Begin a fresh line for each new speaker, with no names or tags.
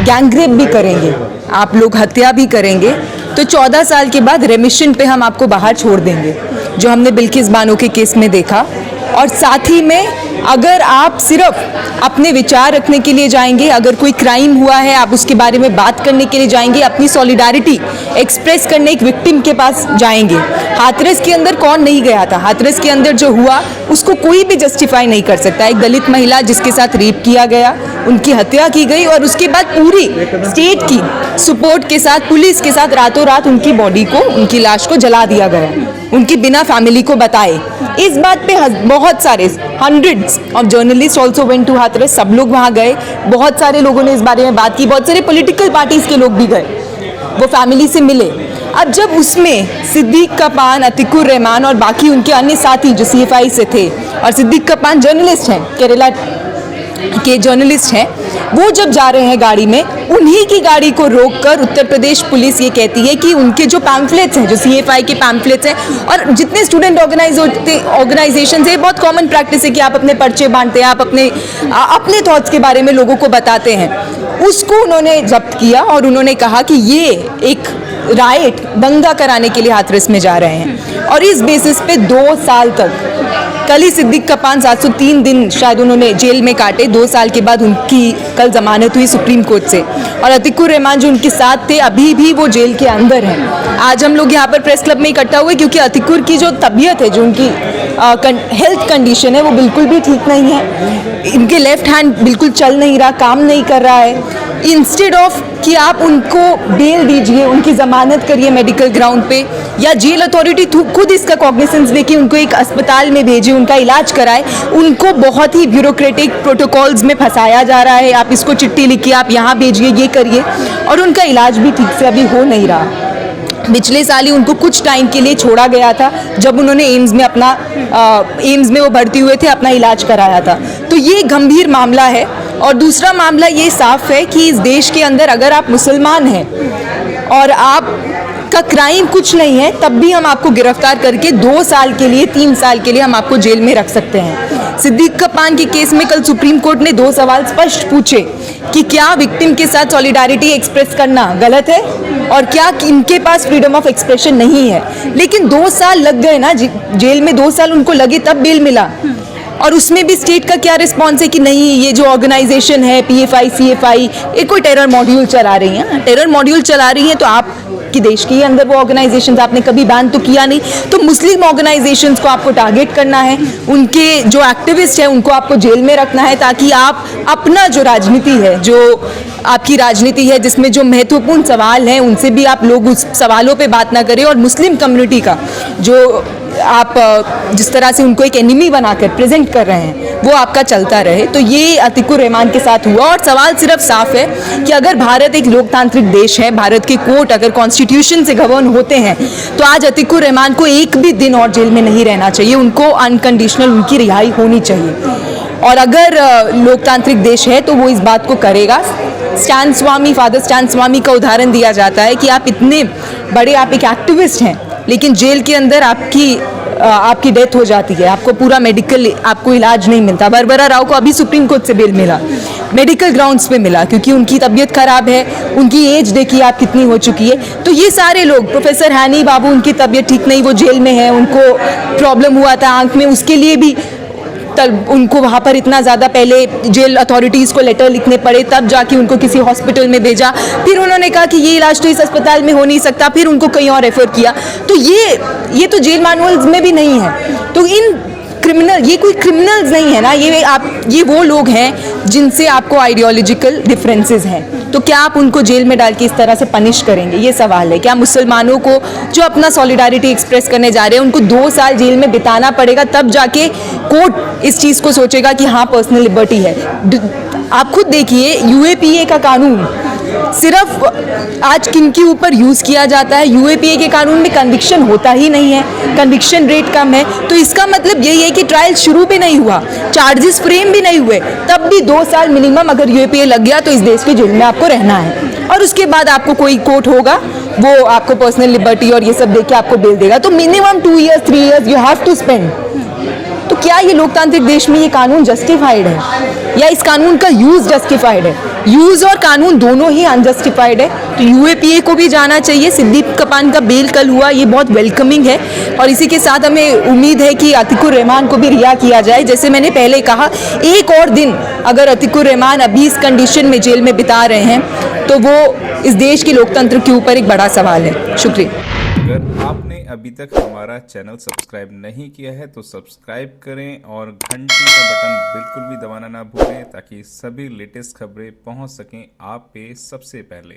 Gangrape भी करेंगे, आप लोग हत्या भी करेंगे, तो 14 साल के बाद रेमिशन पे हम आपको बाहर छोड़ देंगे, जो हमने बिल्किस बानो के केस में देखा। और साथ ही में अगर आप सिर्फ अपने विचार रखने के लिए जाएंगे, अगर कोई क्राइम हुआ है आप उसके बारे में बात करने के लिए जाएंगे, अपनी सॉलिडारिटी एक्सप्रेस करने एक विक्टिम के पास जाएंगे। हाथरस के अंदर कौन नहीं गया था? हाथरस के अंदर जो हुआ उसको कोई भी जस्टिफाई नहीं कर सकता। एक दलित महिला जिसके साथ रेप किया गया, उनकी हत्या की गई और उसके बाद पूरी स्टेट की सपोर्ट के साथ, पुलिस के साथ रातों रात उनकी बॉडी को, उनकी लाश को जला दिया गया, उनकी बिना फैमिली को बताए। इस बात पे बहुत सारे hundreds of journalist also went to Hathras, सब लोग वहाँ गए, बहुत सारे लोगों ने इस बारे में बात की, बहुत सारे पॉलिटिकल पार्टीज के लोग भी गए, वो फैमिली से मिले। अब जब उसमें सिद्दीक कपान, अतिकुर रहमान और बाकी उनके अन्य साथी जो CFI से थे, और सिद्दीक कपान जर्नलिस्ट हैं, केरला के जर्नलिस्ट हैं, वो जब जा रहे हैं गाड़ी में, उन्हीं की गाड़ी को रोककर उत्तर प्रदेश पुलिस ये कहती है कि उनके जो पैम्फलेट्स हैं, जो CFI के पैम्फलेट्स हैं, और जितने स्टूडेंट ऑर्गेनाइजेशन है, बहुत कॉमन प्रैक्टिस है कि आप अपने पर्चे बांटते हैं, आप अपने थॉट्स के बारे में लोगों को बताते हैं, उसको उन्होंने जब्त किया और उन्होंने कहा कि ये एक राइट, दंगा कराने के लिए हाथरस में जा रहे हैं। और इस बेसिस पे 2 साल तक, कल ही सिद्दीक कपान 703 दिन शायद उन्होंने जेल में काटे, 2 साल के बाद उनकी कल जमानत हुई सुप्रीम कोर्ट से। और अतिकुर रहमान जो उनके साथ थे, अभी भी वो जेल के अंदर हैं। आज हम लोग यहाँ पर प्रेस क्लब में इकट्ठा हुए क्योंकि अतिकुर की जो तबीयत है, जो उनकी हेल्थ कंडीशन है, वो बिल्कुल भी ठीक नहीं है। इनके लेफ्ट हैंड बिल्कुल चल नहीं रहा, काम नहीं कर रहा है। इंस्टेड ऑफ कि आप उनको बेल दीजिए, उनकी जमानत करिए मेडिकल ग्राउंड पे, या जेल अथॉरिटी खुद इसका कॉग्निसेंस ले कि उनको एक अस्पताल में भेजे, उनका इलाज कराए, उनको बहुत ही ब्यूरोक्रेटिक प्रोटोकॉल्स में फंसाया जा रहा है। आप इसको चिट्ठी लिखिए, आप यहाँ भेजिए, ये करिए, और उनका इलाज भी ठीक से अभी हो नहीं रहा। पिछले साल ही उनको कुछ टाइम के लिए छोड़ा गया था, जब उन्होंने एम्स में वो भर्ती हुए थे, अपना इलाज कराया था। तो ये गंभीर मामला है। और दूसरा मामला ये साफ है कि इस देश के अंदर अगर आप मुसलमान हैं और आपका क्राइम कुछ नहीं है, तब भी हम आपको गिरफ्तार करके 2 साल के लिए, 3 साल के लिए हम आपको जेल में रख सकते हैं। सिद्दीक कपान के केस में कल सुप्रीम कोर्ट ने 2 सवाल स्पष्ट पूछे कि क्या विक्टिम के साथ सॉलिडारिटी एक्सप्रेस करना गलत है और क्या इनके पास फ्रीडम ऑफ एक्सप्रेशन नहीं है। लेकिन 2 साल लग गए ना जेल में, 2 साल उनको लगे तब बेल मिला। और उसमें भी स्टेट का क्या रिस्पॉन्स है कि नहीं, ये जो ऑर्गेनाइजेशन है PFI CFI, ये कोई टेरर मॉड्यूल चला रही हैं। टेरर मॉड्यूल चला रही हैं तो आप कि देश के अंदर वो ऑर्गेनाइजेशंस आपने कभी बैन तो किया नहीं, तो मुस्लिम ऑर्गेनाइजेशंस को आपको टारगेट करना है, उनके जो एक्टिविस्ट हैं उनको आपको जेल में रखना है, ताकि आप अपना जो राजनीति है, जो आपकी राजनीति है जिसमें जो महत्वपूर्ण सवाल हैं उनसे भी आप लोग उस सवालों पे बात ना करें, और मुस्लिम कम्युनिटी का जो आप जिस तरह से उनको एक एनिमी बनाकर प्रेजेंट कर रहे हैं वो आपका चलता रहे। तो ये अतिकुर रहमान के साथ हुआ। और सवाल सिर्फ साफ है कि अगर भारत एक लोकतांत्रिक देश है, भारत के कोर्ट अगर कॉन्स्टिट्यूशन से गवर्न होते हैं, तो आज अतिकुर रहमान को एक भी दिन और जेल में नहीं रहना चाहिए, उनको अनकंडीशनल उनकी रिहाई होनी चाहिए। और अगर लोकतांत्रिक देश है तो वो इस बात को करेगा। स्टैन स्वामी, फादर स्टैन स्वामी का उदाहरण दिया जाता है कि आप इतने बड़े, आप एक एक्टिविस्ट हैं, लेकिन जेल के अंदर आपकी डेथ हो जाती है, आपको पूरा मेडिकल, आपको इलाज नहीं मिलता। बरबरा राव को अभी सुप्रीम कोर्ट से बेल मिला, मेडिकल ग्राउंड्स पे मिला, क्योंकि उनकी तबीयत खराब है, उनकी एज देखिए आप कितनी हो चुकी है। तो ये सारे लोग, प्रोफेसर हैनी बाबू, उनकी तबीयत ठीक नहीं, वो जेल में है, उनको प्रॉब्लम हुआ था आंख में, उसके लिए भी उनको वहाँ पर इतना ज़्यादा पहले जेल अथॉरिटीज़ को लेटर लिखने पड़े, तब जाके उनको किसी हॉस्पिटल में भेजा, फिर उन्होंने कहा कि ये इलाज तो इस अस्पताल में हो नहीं सकता, फिर उनको कहीं और रेफर किया। तो ये तो जेल मैनुअल्स में भी नहीं है। तो ये कोई क्रिमिनल्स नहीं है ना, ये वो लोग हैं जिनसे आपको आइडियोलॉजिकल डिफरेंसेस हैं। तो क्या आप उनको जेल में डाल के इस तरह से पनिश करेंगे, ये सवाल है। क्या मुसलमानों को जो अपना सॉलिडारिटी एक्सप्रेस करने जा रहे हैं उनको 2 साल जेल में बिताना पड़ेगा, तब जाके कोर्ट इस चीज़ को सोचेगा कि हाँ पर्सनल लिबर्टी है। आप खुद देखिए UAPA का कानून सिर्फ आज किनके ऊपर यूज़ किया जाता है। UAPA के कानून में कन्विक्शन होता ही नहीं है, कन्विक्शन रेट कम है। तो इसका मतलब यही है कि ट्रायल शुरू भी नहीं हुआ, चार्जेस फ्रेम भी नहीं हुए, तब भी 2 साल मिनिमम अगर UAPA लग गया तो इस देश के जेल में आपको रहना है। और उसके बाद आपको कोई कोर्ट होगा, वो आपको पर्सनल लिबर्टी और ये सब देके आपको बेल देगा। तो minimum 2 years 3 years you have to spend तो क्या ये लोकतांत्रिक देश में ये कानून जस्टिफाइड है या इस कानून का यूज जस्टिफाइड है? यूज और कानून दोनों ही अनजस्टिफाइड है। तो यूएपीए को भी जाना चाहिए। सिद्दीक कपान का बेल कल हुआ, ये बहुत वेलकमिंग है और इसी के साथ हमें उम्मीद है कि अतिकुर रहमान को भी रिहा किया जाए। जैसे मैंने पहले कहा, एक और दिन अगर अतिकुर रहमान अभी इस कंडीशन में जेल में बिता रहे हैं तो वो इस देश के लोकतंत्र के ऊपर एक बड़ा सवाल है। शुक्रिया।
अगर आपने अभी तक हमारा चैनल सब्सक्राइब नहीं किया है तो सब्सक्राइब करें और घंटी का बटन बिल्कुल भी दबाना ना भूलें ताकि सभी लेटेस्ट खबरें पहुंच सकें आप पे सबसे पहले।